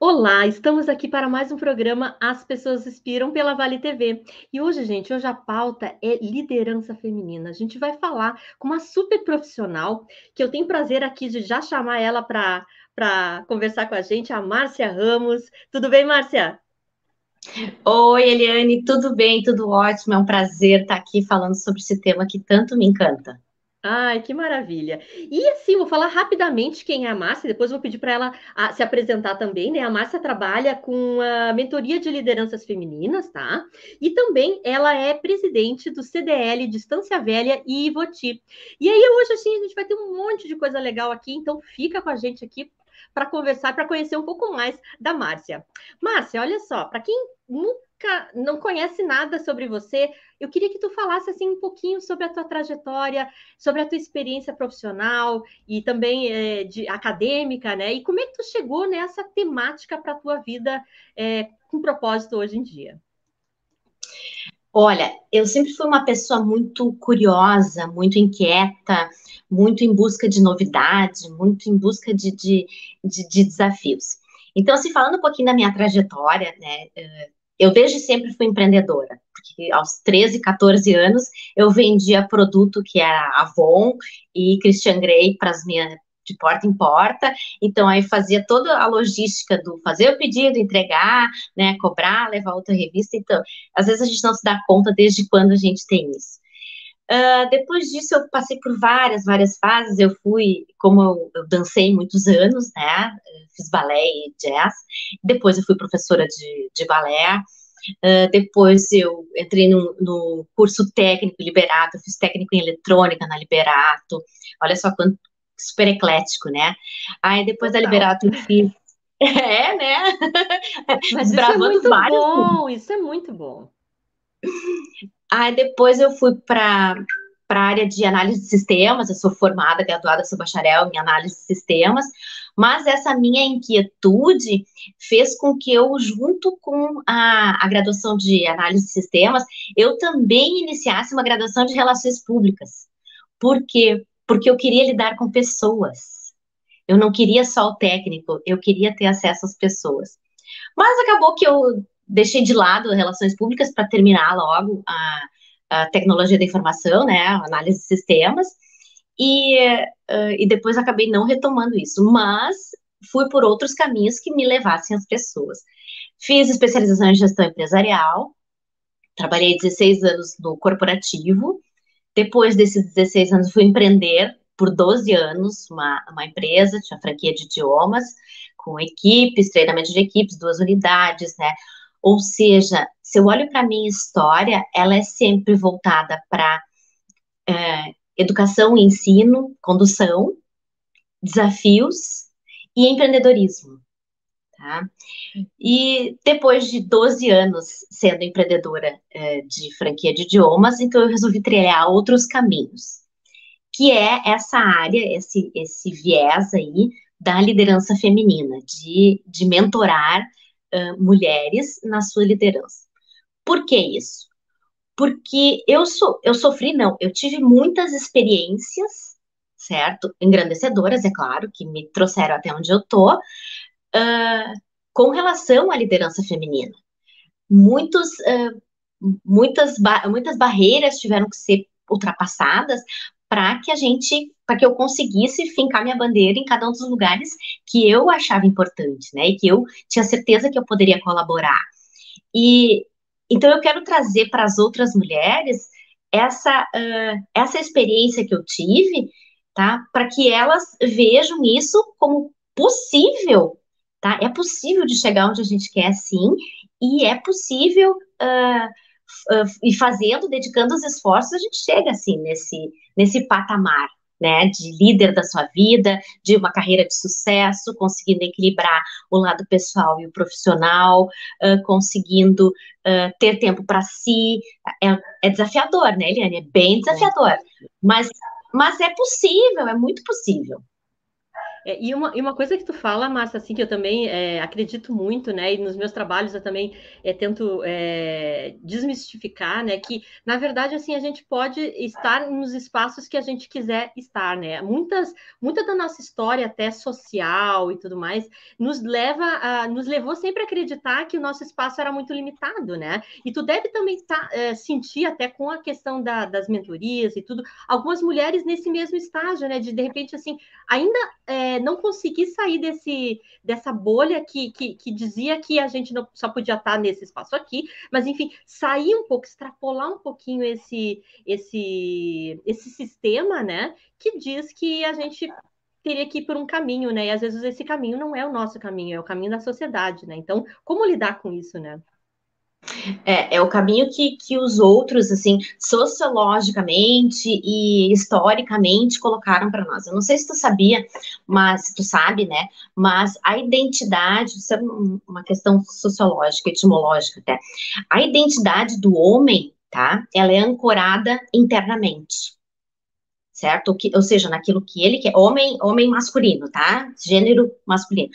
Olá, estamos aqui para mais um programa As Pessoas Inspiram pela Vale TV. E hoje a pauta é liderança feminina. A gente vai falar com uma super profissional que eu tenho prazer aqui de já chamar ela para conversar com a gente, a Márcia Ramos. Tudo bem, Márcia? Oi, Eliane, tudo bem? Tudo ótimo. É um prazer estar aqui falando sobre esse tema que tanto me encanta. Ai, que maravilha. E assim, vou falar rapidamente quem é a Márcia, depois vou pedir para ela se apresentar também, né? A Márcia trabalha com a mentoria de lideranças femininas, tá? E também ela é presidente do CDL Distância Velha e Ivoti. E aí hoje assim a gente vai ter um monte de coisa legal aqui, então fica com a gente aqui para conversar, para conhecer um pouco mais da Márcia. Márcia, olha só, para quem nunca não conhece nada sobre você, eu queria que tu falasse assim um pouquinho sobre a tua trajetória, sobre a tua experiência profissional e também de acadêmica, né? E como é que tu chegou nessa temática para a tua vida com propósito hoje em dia? Olha, eu sempre fui uma pessoa muito curiosa, muito inquieta, muito em busca de novidade, muito em busca de desafios. Então, assim, falando um pouquinho da minha trajetória, né? Eu desde sempre fui empreendedora, porque aos 13, 14 anos eu vendia produto que era Avon e Christian Grey para as minhas de porta em porta, então aí fazia toda a logística do fazer o pedido, entregar, né, cobrar, levar outra revista, então às vezes a gente não se dá conta desde quando a gente tem isso. Depois disso, eu passei por várias fases. Eu fui, como eu dancei muitos anos, né? Fiz balé e jazz. Depois, eu fui professora de balé. Depois, eu entrei no curso técnico Liberato. Eu fiz técnico em eletrônica na Liberato. Olha só quanto super eclético, né? Aí, depois da Total. Liberato, eu fiz. É, né? Mas isso é Desbravando muito vários. bom, isso é muito bom. Aí depois eu fui para a área de análise de sistemas, eu sou formada, graduada, sou bacharel em análise de sistemas, mas essa minha inquietude fez com que eu, junto com a graduação de análise de sistemas, eu também iniciasse uma graduação de relações públicas. Por quê? Porque eu queria lidar com pessoas. Eu não queria só o técnico, eu queria ter acesso às pessoas. Mas acabou que eu deixei de lado relações públicas para terminar logo a tecnologia da informação, né, a análise de sistemas, e, e depois acabei não retomando isso, mas fui por outros caminhos que me levassem às pessoas. Fiz especialização em gestão empresarial, trabalhei 16 anos no corporativo, depois desses 16 anos fui empreender por 12 anos, uma empresa, tinha franquia de idiomas, com equipes, treinamento de equipes, 2 unidades, né? Ou seja, se eu olho para a minha história, ela é sempre voltada para educação, ensino, condução, desafios e empreendedorismo, tá? E depois de 12 anos sendo empreendedora de franquia de idiomas, então eu resolvi trilhar outros caminhos, que é essa área, esse viés aí da liderança feminina, de mentorar mulheres na sua liderança. Por que isso? Porque eu sofri, não, eu tive muitas experiências, certo? Engrandecedoras, é claro, que me trouxeram até onde eu tô, com relação à liderança feminina. Muitos, muitas barreiras tiveram que ser ultrapassadas para que eu conseguisse fincar minha bandeira em cada um dos lugares que eu achava importante, né? E que eu tinha certeza que eu poderia colaborar. E então eu quero trazer para as outras mulheres essa experiência que eu tive, tá? Para que elas vejam isso como possível, tá? É possível de chegar onde a gente quer, sim, e é possível e fazendo, dedicando os esforços, a gente chega assim nesse patamar, né, de líder da sua vida, de uma carreira de sucesso, conseguindo equilibrar o lado pessoal e o profissional, conseguindo ter tempo para si. É desafiador, né, Eliane? É bem Muito. desafiador, mas, mas é possível, é muito possível. E uma coisa que tu fala, Márcia, assim, que eu também acredito muito, né? E nos meus trabalhos eu também tento desmistificar, né? Que, na verdade, assim, a gente pode estar nos espaços que a gente quiser estar, né? Muita da nossa história, até social e tudo mais, nos levou sempre a acreditar que o nosso espaço era muito limitado, né? E tu deve também sentir, até com a questão das mentorias e tudo, algumas mulheres nesse mesmo estágio, né? De repente, assim, ainda não consegui sair dessa bolha que dizia que a gente não, só podia estar nesse espaço aqui, mas enfim, sair um pouco, extrapolar um pouquinho esse sistema, né? Que diz que a gente teria que ir por um caminho, né? E às vezes esse caminho não é o nosso caminho, é o caminho da sociedade, né? Então, como lidar com isso, né? É o caminho que os outros, assim, sociologicamente e historicamente colocaram para nós. Eu não sei se tu sabia, mas se tu sabe, né? Mas a identidade, isso é uma questão sociológica, etimológica até. A identidade do homem, tá? Ela é ancorada internamente. Certo? Ou seja, naquilo que ele quer, homem masculino, tá? Gênero masculino.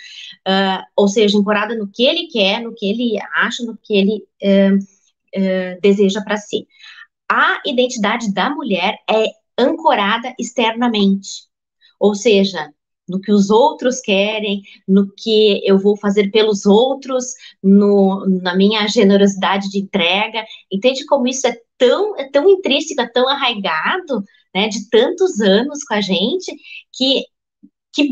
Ou seja, ancorada no que ele quer, no que ele acha, no que ele deseja para si. A identidade da mulher é ancorada externamente, ou seja, no que os outros querem, no que eu vou fazer pelos outros, na minha generosidade de entrega. Entende como isso é tão intrínseco, é tão arraigado, né, de tantos anos com a gente, que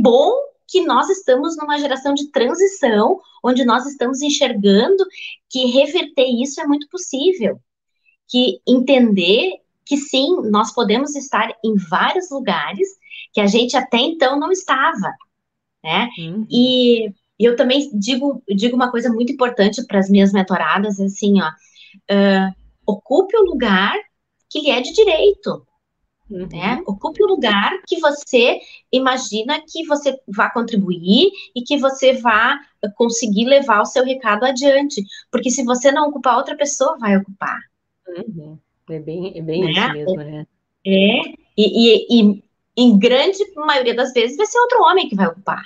bom que nós estamos numa geração de transição, onde nós estamos enxergando que reverter isso é muito possível, que entender que sim, nós podemos estar em vários lugares que a gente até então não estava, né? Uhum. E eu também digo uma coisa muito importante para as minhas mentoradas, assim, ó, ocupe o lugar que lhe é de direito, né? Uhum. Ocupe o lugar que você imagina que você vai contribuir e que você vai conseguir levar o seu recado adiante, porque se você não ocupar, outra pessoa vai ocupar, Uhum. É bem isso né? mesmo, né? É, e em grande maioria das vezes vai ser outro homem que vai ocupar,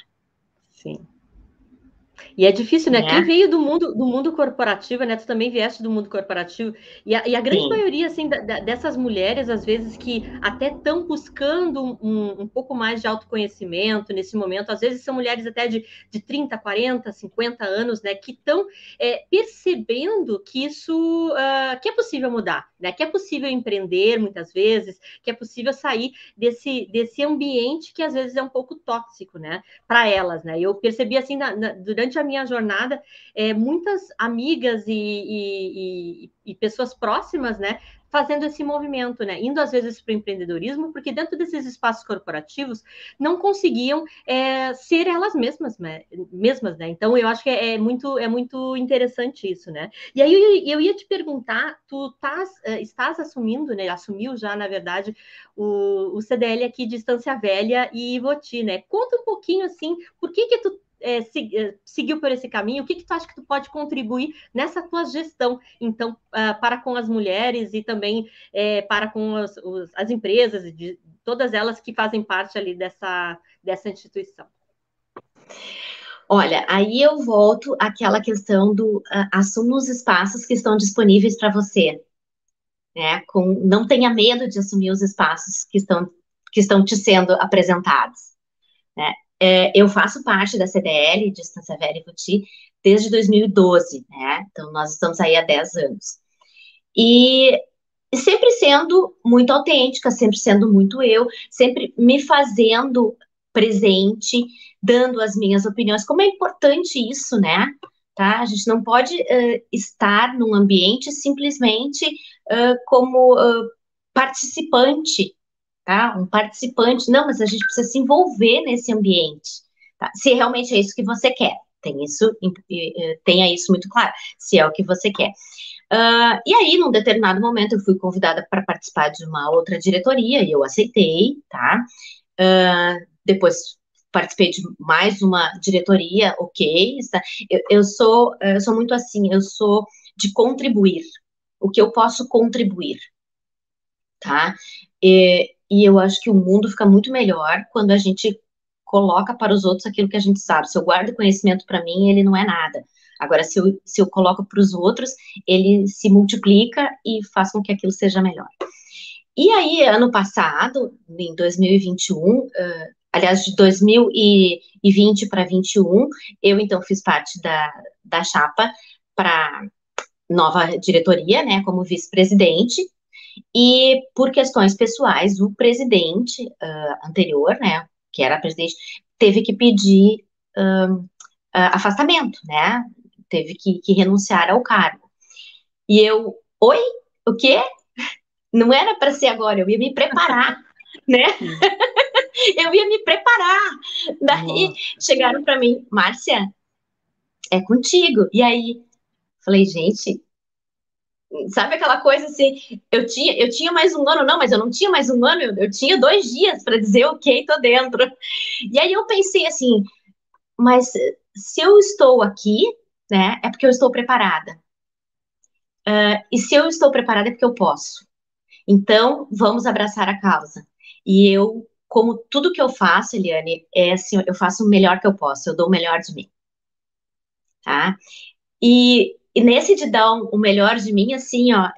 Sim. E é difícil, né? Quem né? veio do mundo corporativo, né? Tu também vieste do mundo corporativo, e a grande Sim, maioria, assim, dessas mulheres, às vezes, que até estão buscando um pouco mais de autoconhecimento nesse momento, às vezes são mulheres até de 30, 40, 50 anos, né? Que estão percebendo que isso, que é possível mudar, né? Que é possível empreender, muitas vezes, que é possível sair desse ambiente que, às vezes, é um pouco tóxico, né? Para elas, né? Eu percebi assim durante a minha jornada, muitas amigas e pessoas próximas, né? Fazendo esse movimento, né? Indo às vezes para o empreendedorismo, porque dentro desses espaços corporativos não conseguiam ser elas mesmas, né? Então eu acho que é muito interessante isso, né? E aí eu ia te perguntar, estás assumindo, né? Assumiu já, na verdade, o CDL aqui de Estância Velha e Ivoti, né? Conta um pouquinho assim, por que tu seguiu por esse caminho? O que tu acha que tu pode contribuir nessa tua gestão, então, para com as mulheres e também para com as empresas, de todas elas que fazem parte ali dessa instituição? olha, aí eu volto àquela questão do assuma os espaços que estão disponíveis para você, né? Não tenha medo de assumir os espaços que estão te sendo apresentados, né? Eu faço parte da CDL, Distância Velha e Voti, desde 2012, né? Então, nós estamos aí há 10 anos. E sempre sendo muito autêntica, sempre sendo muito eu, sempre me fazendo presente, dando as minhas opiniões. Como é importante isso, né? Tá? A gente não pode estar num ambiente simplesmente como participante, tá? Um participante. Não, mas a gente precisa se envolver nesse ambiente, tá? Se realmente é isso que você quer. Tenha isso muito claro, se é o que você quer. E aí, num determinado momento, eu fui convidada para participar de uma outra diretoria e eu aceitei, tá? Depois participei de mais uma diretoria, ok. Está. Eu sou muito assim, eu sou de contribuir. O que eu posso contribuir, tá? E eu acho que o mundo fica muito melhor quando a gente coloca para os outros aquilo que a gente sabe. Se eu guardo conhecimento para mim, ele não é nada. Agora, se eu coloco para os outros, ele se multiplica e faz com que aquilo seja melhor. E aí, ano passado, em 2021, aliás, de 2020 para 21, eu então fiz parte da chapa para nova diretoria, né, como vice-presidente, e por questões pessoais, o presidente anterior, né, que era presidente, teve que pedir afastamento, né, teve que renunciar ao cargo. E eu, oi, o quê? Não era para ser agora, eu ia me preparar, né? Eu ia me preparar. Daí chegaram para mim, Márcia, é contigo. E aí, falei, gente, sabe aquela coisa assim, eu tinha mais um ano, não, mas eu não tinha mais um ano, eu tinha 2 dias para dizer, ok, tô dentro. E aí eu pensei assim, mas se eu estou aqui, né, é porque eu estou preparada. E se eu estou preparada é porque eu posso. Então, vamos abraçar a causa. E eu, como tudo que eu faço, Eliane, é assim, eu faço o melhor que eu posso, eu dou o melhor de mim, tá? E nesse de dar o melhor de mim, assim, ó,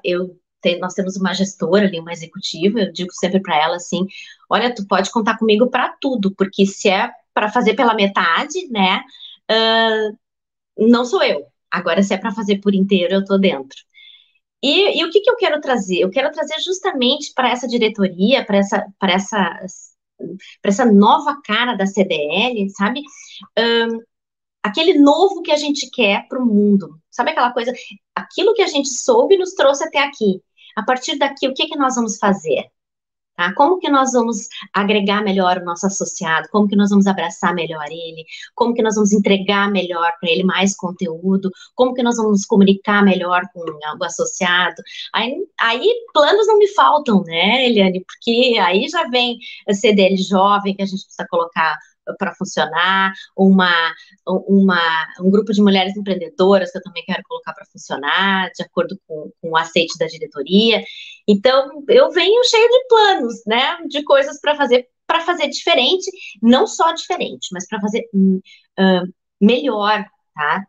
nós temos uma gestora ali, uma executiva, eu digo sempre para ela assim, olha, tu pode contar comigo para tudo, porque se é para fazer pela metade, né, não sou eu. Agora, se é para fazer por inteiro, eu tô dentro. E o que eu quero trazer? Eu quero trazer justamente para essa diretoria, para essa nova cara da CDL, sabe? Aquele novo que a gente quer para o mundo. Sabe aquela coisa? Aquilo que a gente soube nos trouxe até aqui. A partir daqui, o que nós vamos fazer? Tá? Como que nós vamos agregar melhor o nosso associado? Como que nós vamos abraçar melhor ele? Como que nós vamos entregar melhor para ele mais conteúdo? Como que nós vamos nos comunicar melhor com o associado? Aí planos não me faltam, né, Eliane? Porque aí já vem a CDL jovem que a gente precisa colocar para funcionar, um grupo de mulheres empreendedoras que eu também quero colocar para funcionar, de acordo com o aceite da diretoria. Então, eu venho cheio de planos, né, de coisas para fazer diferente, não só diferente, mas para fazer melhor, tá?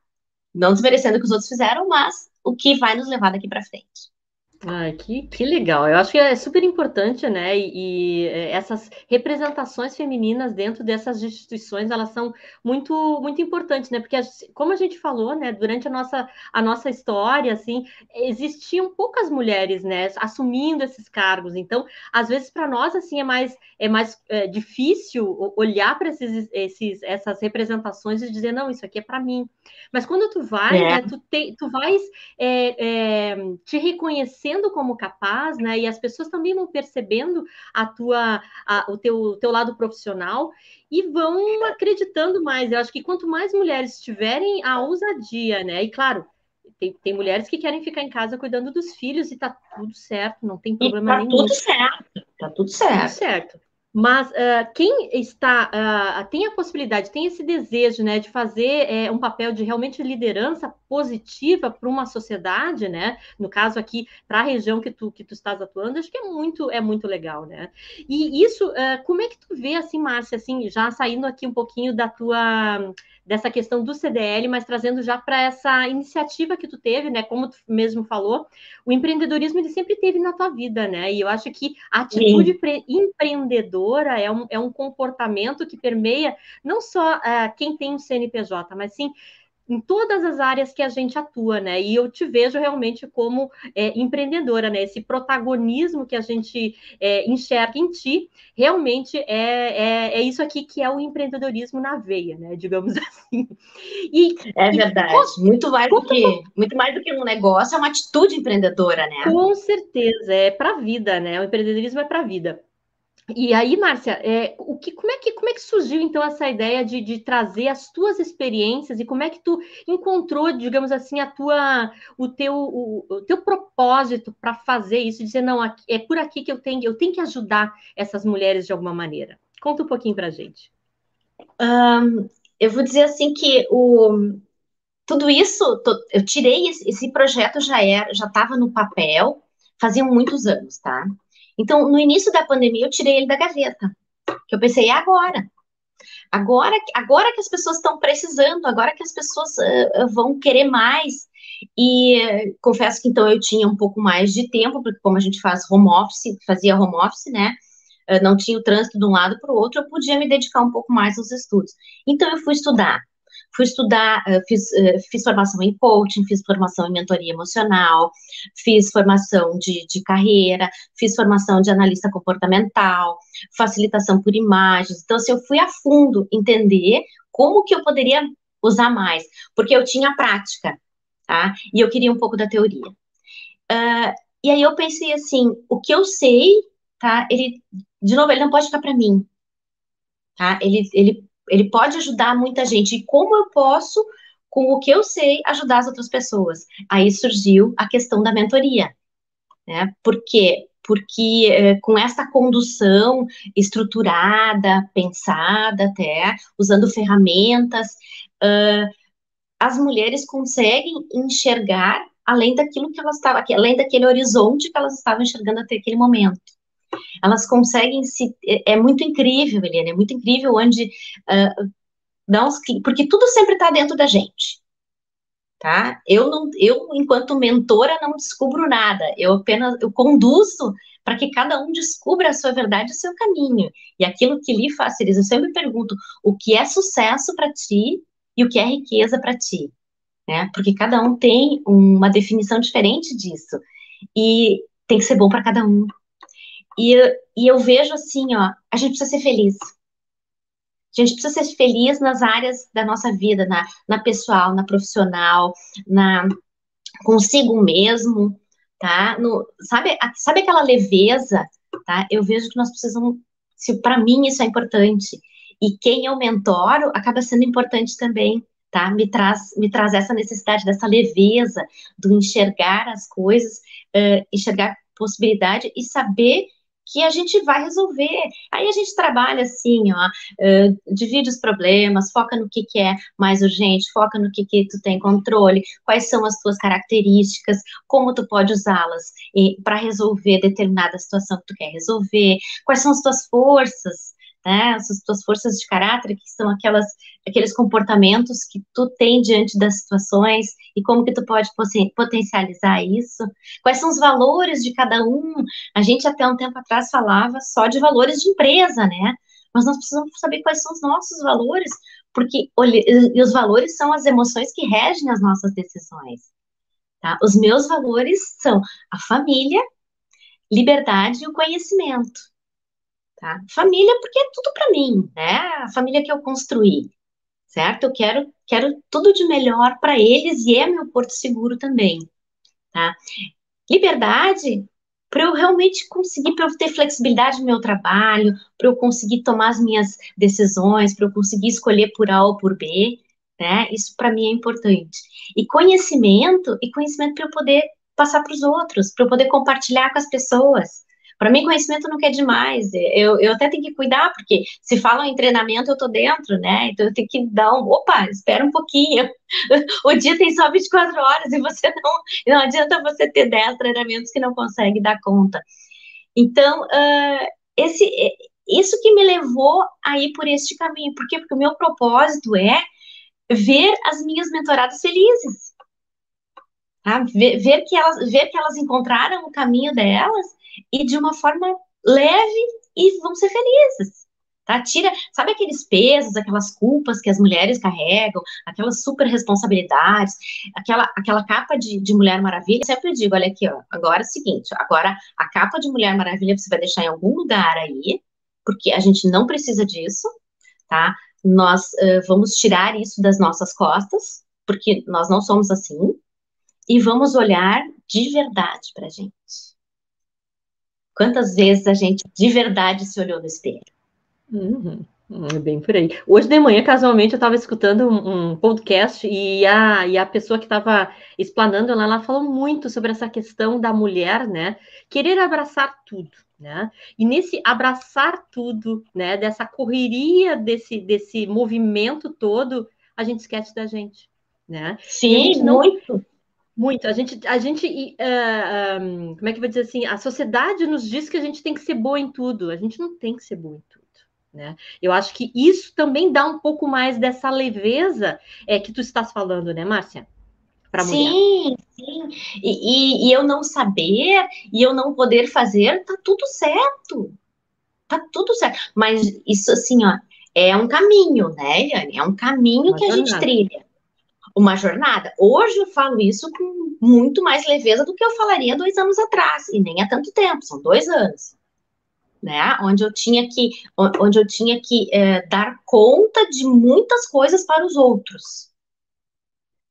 Não desmerecendo o que os outros fizeram, mas o que vai nos levar daqui para frente. Ai, que legal. Eu acho que é super importante, né? Essas representações femininas dentro dessas instituições, elas são muito importantes, né? Porque, como a gente falou, né, durante a nossa história, assim, existiam poucas mulheres, né, assumindo esses cargos. Então, às vezes, para nós, assim, é mais difícil olhar para essas representações e dizer, não, isso aqui é para mim. Mas quando tu vai, né, tu vais te reconhecendo como capaz, né? E as pessoas também vão percebendo o teu lado profissional e vão acreditando mais. Eu acho que quanto mais mulheres tiverem a ousadia, né? E claro, tem mulheres que querem ficar em casa cuidando dos filhos e tá tudo certo, não tem E problema tá nenhum. tudo certo, tá tudo Tudo certo. certo. Mas quem tem a possibilidade, tem esse desejo, né, de fazer um papel de realmente liderança positiva para uma sociedade, né? No caso aqui, para a região que tu estás atuando, acho que é muito legal, né? E isso, como é que tu vê, assim, Márcia, assim, já saindo aqui um pouquinho dessa questão do CDL, mas trazendo já para essa iniciativa que tu teve, né? Como tu mesmo falou, o empreendedorismo ele sempre teve na tua vida, né? E eu acho que a atitude empreendedora é um comportamento que permeia não só quem tem um CNPJ, mas sim em todas as áreas que a gente atua, né? E eu te vejo realmente como empreendedora, né? Esse protagonismo que a gente enxerga em ti, realmente é isso aqui que é o empreendedorismo na veia, né? Digamos assim. É verdade. Muito mais do que um negócio, é uma atitude empreendedora, né? Com certeza, é para a vida, né? O empreendedorismo é para a vida. E aí, Márcia, como é que surgiu então essa ideia de trazer as tuas experiências e como é que tu encontrou, digamos assim, o teu propósito para fazer isso, dizer, não, é por aqui que eu tenho que ajudar essas mulheres de alguma maneira. Conta um pouquinho para a gente. Eu vou dizer assim que tudo isso, eu tirei esse projeto já estava no papel, faziam muitos anos, tá? Então, no início da pandemia, eu tirei ele da gaveta, que eu pensei, é agora. Agora que as pessoas estão precisando, agora que as pessoas vão querer mais. E confesso que então eu tinha um pouco mais de tempo, porque como a gente fazia home office, né? Não tinha o trânsito de um lado para o outro, eu podia me dedicar um pouco mais aos estudos. Então eu fui estudar. Fui estudar, fiz formação em coaching, fiz formação em mentoria emocional, fiz formação de carreira, fiz formação de analista comportamental, facilitação por imagens. Então, assim, eu fui a fundo entender como que eu poderia usar mais, porque eu tinha prática, tá? E eu queria um pouco da teoria. E aí eu pensei assim, o que eu sei, tá? De novo, ele não pode ficar para mim, tá? Ele pode ajudar muita gente. E como eu posso, com o que eu sei, ajudar as outras pessoas? Aí surgiu a questão da mentoria, né? Por quê? Porque com essa condução estruturada, pensada até, usando ferramentas, as mulheres conseguem enxergar além daquilo que elas estavam, além daquele horizonte que elas estavam enxergando até aquele momento. Elas conseguem se. É muito incrível, Eliane, é muito incrível onde. Dá uns, porque tudo sempre está dentro da gente. Tá? Eu, enquanto mentora, não descubro nada. Eu conduzo para que cada um descubra a sua verdade e o seu caminho. E aquilo que lhe faz feliz. Eu sempre pergunto o que é sucesso para ti e o que é riqueza para ti, né? Porque cada um tem uma definição diferente disso. E tem que ser bom para cada um. E, e eu vejo assim, ó, a gente precisa ser feliz. A gente precisa ser feliz nas áreas da nossa vida, na pessoal, na profissional, na consigo mesmo, tá? Sabe aquela leveza, tá? Eu vejo que nós precisamos, se para mim isso é importante, e quem eu mentoro acaba sendo importante também, tá? Me traz essa necessidade dessa leveza, do enxergar as coisas, enxergar possibilidade e saber que a gente vai resolver. Aí a gente trabalha assim, ó, divide os problemas, foca no que é mais urgente, foca no que tu tem controle, quais são as tuas características, como tu pode usá-las para resolver determinada situação que tu quer resolver, quais são as tuas forças, né, as tuas forças de caráter, que são aqueles comportamentos que tu tem diante das situações e como que tu pode potencializar isso, quais são os valores de cada um. A gente até um tempo atrás falava só de valores de empresa, né, mas nós precisamos saber quais são os nossos valores, porque e os valores são as emoções que regem as nossas decisões, tá? Os meus valores são a família, liberdade e o conhecimento, tá? Família porque é tudo para mim, né? A família que eu construí, certo? Eu quero tudo de melhor para eles e é meu porto seguro também, tá? Liberdade para eu realmente conseguir, para eu ter flexibilidade no meu trabalho, para eu conseguir tomar as minhas decisões, para eu conseguir escolher por A ou por B, né? Isso para mim é importante. E conhecimento para eu poder passar para os outros, para eu poder compartilhar com as pessoas. Para mim, conhecimento não quer demais. Eu até tenho que cuidar, porque se falam em treinamento, eu tô dentro, né? Então eu tenho que dar opa, espera um pouquinho. O dia tem só 24 horas e você não adianta você ter 10 treinamentos que não consegue dar conta. Então, isso que me levou a ir por este caminho. Por quê? Porque o meu propósito é ver as minhas mentoradas felizes. Tá? Ver que elas encontraram o caminho delas e de uma forma leve e vão ser felizes. Tá? Sabe aqueles pesos, aquelas culpas que as mulheres carregam, aquelas super responsabilidades, aquela capa de Mulher Maravilha. Eu sempre digo, olha aqui, ó, agora é o seguinte, agora a capa de Mulher Maravilha você vai deixar em algum lugar aí, porque a gente não precisa disso, tá? Nós vamos tirar isso das nossas costas, porque nós não somos assim, e vamos olhar de verdade pra gente. Quantas vezes a gente de verdade se olhou no espelho? Uhum. É bem por aí. Hoje de manhã, casualmente, eu estava escutando um podcast e a pessoa que estava explanando, ela falou muito sobre essa questão da mulher, né, querer abraçar tudo, né, e nesse abraçar tudo, né, dessa correria, desse movimento todo, a gente esquece da gente, né, e a gente Sim, não muito. muito, como é que eu vou dizer assim, a sociedade nos diz que a gente tem que ser boa em tudo, a gente não tem que ser boa em tudo. né? Eu acho que isso também dá um pouco mais dessa leveza que tu estás falando, né, Márcia? Para a mulher. Sim, sim. E eu não saber, e eu não poder fazer, tá tudo certo. Tá tudo certo. Mas isso, assim, ó, é um caminho, né, Eliane? É um caminho Uma que a gente jornada. trilha. Uma jornada. Hoje eu falo isso com muito mais leveza do que eu falaria 2 anos atrás. E nem há tanto tempo, são 2 anos. Né? Onde eu tinha que dar conta de muitas coisas para os outros,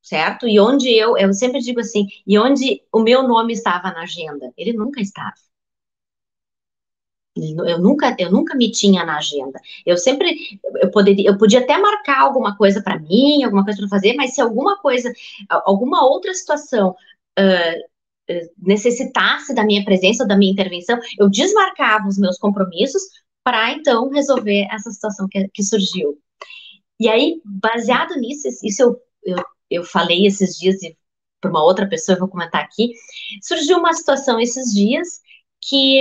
certo? E onde eu sempre digo assim, e onde o meu nome estava na agenda, ele nunca estava. Eu nunca me tinha na agenda. Eu podia até marcar alguma coisa para mim, alguma coisa para fazer, mas se alguma coisa, alguma outra situação necessitasse da minha presença ou da minha intervenção, eu desmarcava os meus compromissos para então resolver essa situação que surgiu. E aí, baseado nisso, isso eu falei esses dias para uma outra pessoa, eu vou comentar aqui, surgiu uma situação esses dias que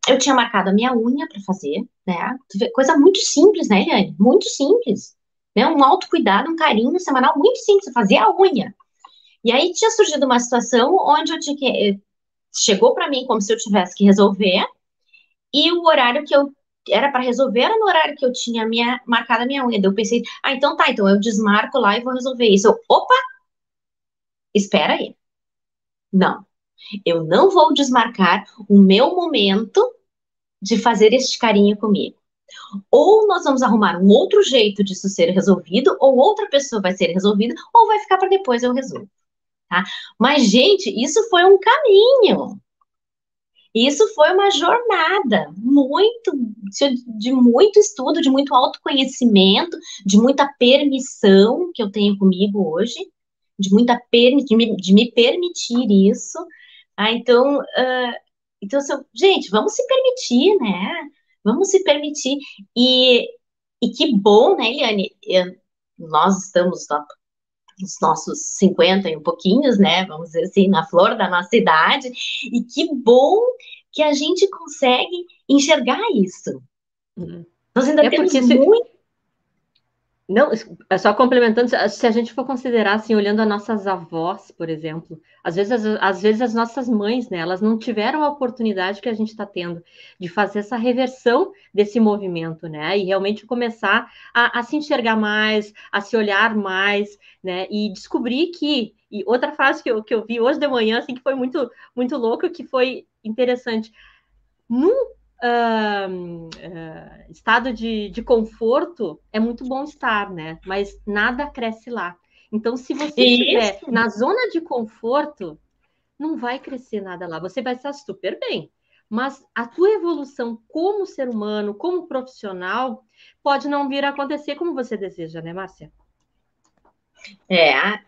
eu tinha marcado a minha unha para fazer, né? Coisa muito simples, né, Eliane? Muito simples. Né? Um autocuidado, um carinho semanal muito simples, eu fazia a unha. E aí tinha surgido uma situação onde eu tinha que. Chegou para mim como se eu tivesse que resolver, e o horário que eu era para resolver era no horário que eu tinha marcado a minha unha. Daí eu pensei, então tá, então eu desmarco lá e vou resolver isso. Opa, espera aí. Não, eu não vou desmarcar o meu momento de fazer este carinho comigo. Ou nós vamos arrumar um outro jeito disso ser resolvido, ou outra pessoa vai ser resolvida, ou vai ficar para depois eu resolvo, tá? Mas, gente, isso foi um caminho. Isso foi uma jornada de muito estudo, de muito autoconhecimento, de muita permissão que eu tenho comigo hoje, de me permitir isso. Então gente, vamos se permitir, né? Vamos se permitir. E, e que bom, né, Eliane? Nós estamos nos nossos 50 e um pouquinhos, né? Vamos dizer assim, na flor da nossa idade. E que bom que a gente consegue enxergar isso. Uhum. Nós ainda É temos porque se, muito. não, é só complementando, se a gente for considerar assim, olhando as nossas avós, por exemplo, às vezes as nossas mães, né, elas não tiveram a oportunidade que a gente está tendo de fazer essa reversão desse movimento, né, e realmente começar a se enxergar mais, a se olhar mais, né, e descobrir e outra frase que eu vi hoje de manhã, assim, que foi muito, muito louca, que foi interessante, num estado de conforto, é muito bom estar, né? Mas nada cresce lá. Então, se você estiver Isso. na zona de conforto, não vai crescer nada lá. Você vai estar super bem. Mas a tua evolução como ser humano, como profissional, pode não vir a acontecer como você deseja, né, Márcia?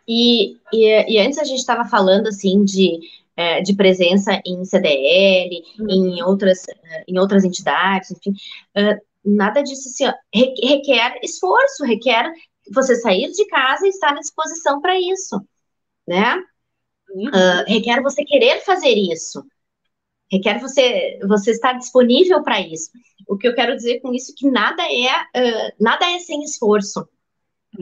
E antes a gente estava falando assim de presença em CDL, Uhum. em outras entidades, enfim, nada disso assim, ó, requer esforço, requer você sair de casa e estar à disposição para isso, né? Uhum. Requer você querer fazer isso, requer você estar disponível para isso. O que eu quero dizer com isso é que nada é sem esforço.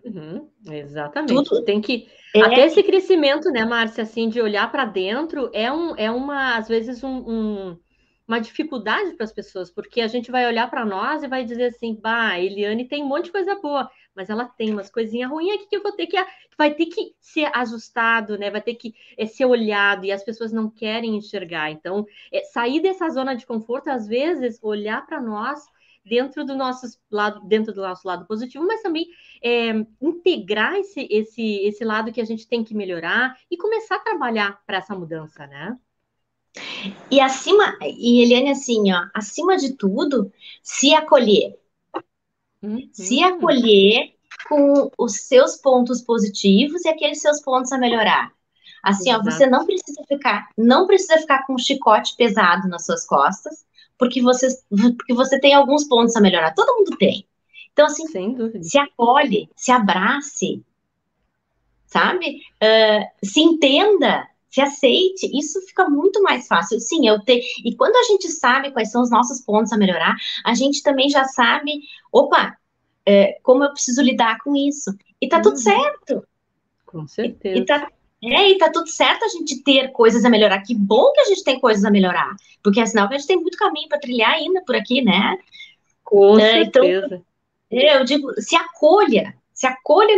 Uhum, exatamente. Tu Tudo tem que. Até é esse crescimento, né, Márcia, assim, de olhar para dentro às vezes, uma dificuldade para as pessoas, porque a gente vai olhar para nós e vai dizer assim, bah, Eliane tem um monte de coisa boa, mas ela tem umas coisinhas ruins aqui que eu vou ter que. Vai ter que ser ajustado, né? Vai ter que ser olhado, e as pessoas não querem enxergar. Então, sair dessa zona de conforto, às vezes, olhar para nós dentro do nosso lado positivo, mas também integrar esse lado que a gente tem que melhorar e começar a trabalhar para essa mudança, né? e Eliane, assim, ó, acima de tudo, se acolher. Se Uhum, acolher com os seus pontos positivos e aqueles seus pontos a melhorar. Assim, ó, você exato, não precisa ficar com um chicote pesado nas suas costas, porque você tem alguns pontos a melhorar. Todo mundo tem. Então, assim, sem dúvida. se acolhe, se abrace, sabe? Se entenda. se aceite, isso fica muito mais fácil. Sim, e quando a gente sabe quais são os nossos pontos a melhorar, a gente também já sabe, opa, como eu preciso lidar com isso. E tá tudo Uhum, certo. com E certeza. tá tudo certo a gente ter coisas a melhorar. Que bom que a gente tem coisas a melhorar, porque é sinal que a gente tem muito caminho para trilhar ainda por aqui, né? Com Então, certeza. eu digo, se acolha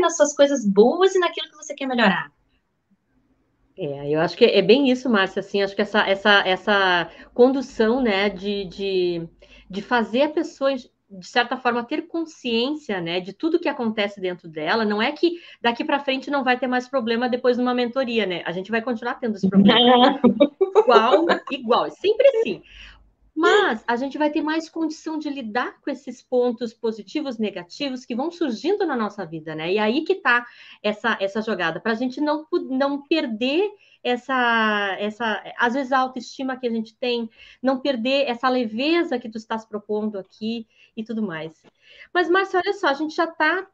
nas suas coisas boas e naquilo que você quer melhorar. Eu acho que é bem isso, Márcia, assim, acho que essa condução, né, de fazer a pessoa, de certa forma, ter consciência, né, de tudo que acontece dentro dela, não é que daqui para frente não vai ter mais problema depois numa mentoria, né, a gente vai continuar tendo os problemas, igual, é sempre assim, mas a gente vai ter mais condição de lidar com esses pontos positivos, negativos que vão surgindo na nossa vida, né? E aí que tá essa jogada, para a gente não perder às vezes a autoestima que a gente tem, não perder essa leveza que tu estás propondo aqui e tudo mais. Mas, Márcia, olha só, a gente já está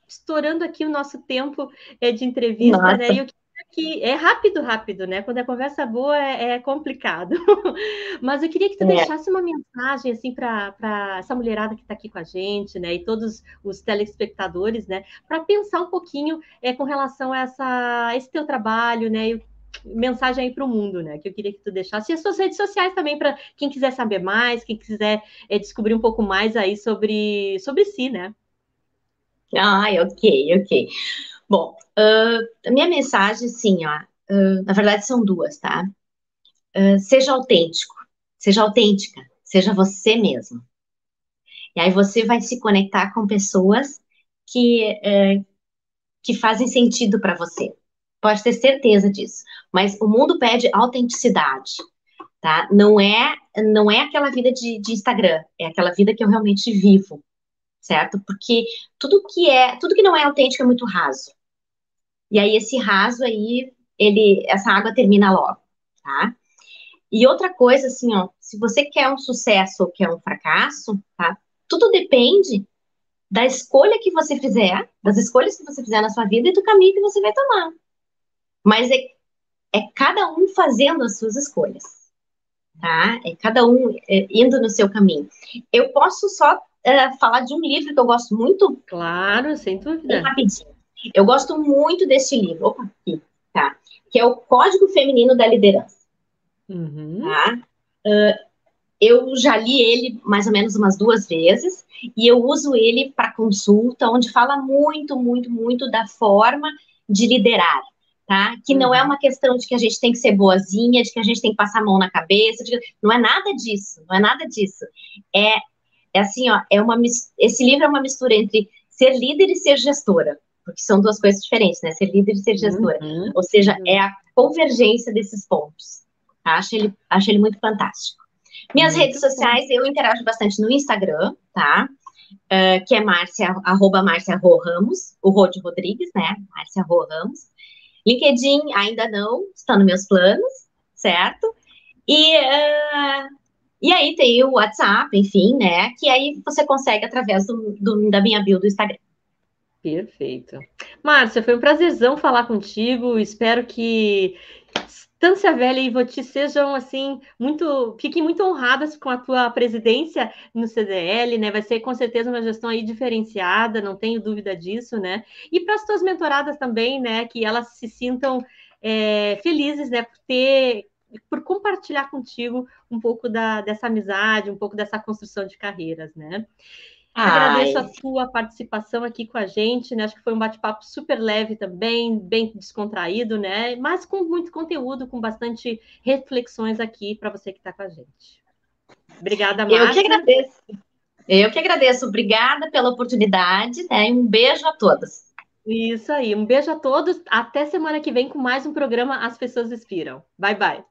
estourando aqui o nosso tempo de entrevista, né? Nossa, E o que é rápido, rápido, né? Quando a conversa é boa é complicado. Mas eu queria que tu é. deixasse uma mensagem assim para essa mulherada que está aqui com a gente, né? E todos os telespectadores, né? Para pensar um pouquinho com relação a esse teu trabalho, né? E mensagem aí para o mundo, né? Que eu queria que tu deixasse. E as suas redes sociais também, para quem quiser saber mais, quem quiser descobrir um pouco mais aí sobre si, né? Ai, ok, ok. Bom, a minha mensagem, assim, ó, na verdade são duas, tá? Seja autêntico, seja autêntica, seja você mesmo. E aí você vai se conectar com pessoas que fazem sentido para você. Pode ter certeza disso. Mas o mundo pede autenticidade, tá? Não é aquela vida de Instagram, é aquela vida que eu realmente vivo, certo? Porque tudo que não é autêntico é muito raso. E aí esse raso aí, essa água termina logo, tá? E outra coisa, assim, ó, se você quer um sucesso ou quer um fracasso, tá? Tudo depende da escolha que você fizer, das escolhas que você fizer na sua vida e do caminho que você vai tomar. Mas é cada um fazendo as suas escolhas, tá? É cada um indo no seu caminho. Eu posso só falar de um livro que eu gosto muito, Claro, sem bem dúvida. rapidinho. Eu gosto muito desse livro, opa, aqui, tá? Que é o Código Feminino da Liderança, Uhum. tá? Eu já li ele mais ou menos umas 2 vezes e eu uso ele para consulta, onde fala muito, muito, muito da forma de liderar, tá? Que não é Uhum. uma questão de que a gente tem que ser boazinha, de que a gente tem que passar a mão na cabeça, não é nada disso, não é nada disso. É, é assim, ó, esse livro é uma mistura entre ser líder e ser gestora, porque são duas coisas diferentes, né? Ser líder e ser gestora. Uhum. Ou seja, é a convergência desses pontos. Tá? Acho ele muito fantástico. Minhas redes Muito bom. sociais, eu interajo bastante no Instagram, tá? Que é Márcia, @Márcia Rô Ramos, o Rô de Rodrigues, né? Márcia Rô Ramos. LinkedIn, ainda não, está nos meus planos, certo? E aí tem o WhatsApp, enfim, né? Que aí você consegue através da minha bio do Instagram. Perfeito. Márcia, foi um prazerzão falar contigo. Espero que Estância Velha e Ivoti sejam assim fiquem muito honradas com a tua presidência no CDL, né? Vai ser com certeza uma gestão aí diferenciada, não tenho dúvida disso, né? E para as tuas mentoradas também, né? Que elas se sintam felizes, né? Por compartilhar contigo um pouco dessa amizade, um pouco dessa construção de carreiras, né? Agradeço a Ai, tua participação aqui com a gente, né? Acho que foi um bate-papo super leve também, bem descontraído, né? Mas com muito conteúdo, com bastante reflexões aqui para você que está com a gente. Obrigada, eu que Márcia. agradeço. Eu que agradeço. Obrigada pela oportunidade, né? E um beijo a todas. Isso aí. Um beijo a todos. Até semana que vem com mais um programa As Pessoas Inspiram. Bye, bye.